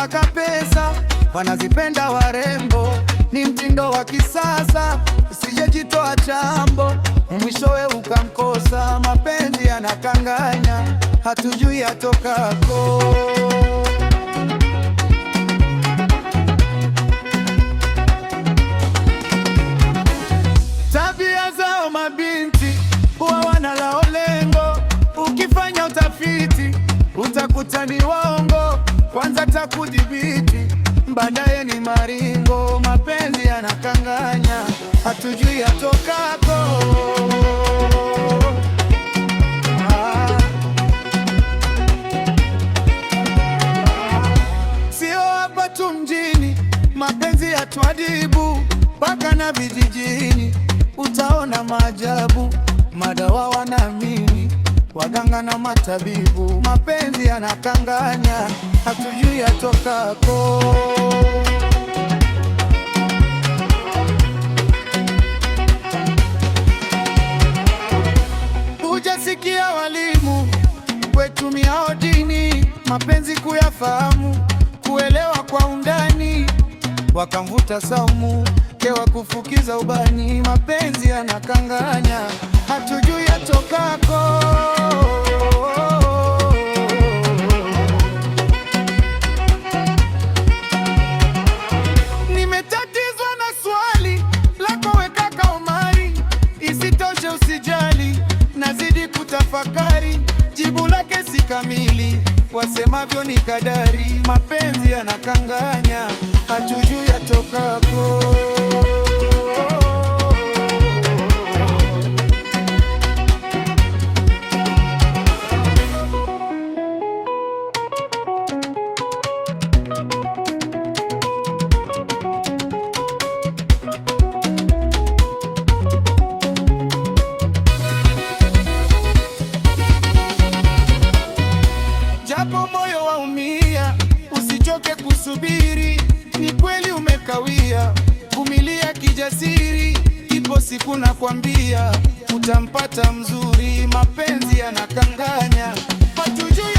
mpaka pesa, wanazipenda warembo, ni mtindo wa kisasa. Usijejitoa chambo, mwishowe ukamkosa. Mapenzi yanakanganya, hatujui atokako. Tabia zao mabinti huwa wanalao lengo, ukifanya utafiti utakuta ni waongo. Kwanza takudhibiti, baadaye ni maringo. Mapenzi yanakanganya, hatujui atokako. Sio hapa tu mjini, mapenzi yatuadibu, mpaka na vijijini utaona maajabu. Madawa wanaamini, waganga na matabibu. Mapenzi yanakanganya, hatujui atokako. Hujasikia walimu wetumiao dini, mapenzi kuyafahamu, kuelewa kwa undani, wakamvuta saumu kewa kufukiza ubani. Mapenzi yanakanganya, hatujui atokako. Nimetatizwa na swali lako we kaka Omari, isitoshe usijali, nazidi kutafakari, jibu lake si kamili, wasemavyo ni kadari. Mapenzi yanakanganya, hatujui atokako. Japo moyo waumia, usichoke kusubiri, ni kweli umekawia, vumilia kijasiri, ipo siku nakwambia utampata mzuri. Mapenzi yanakanganya, hatujui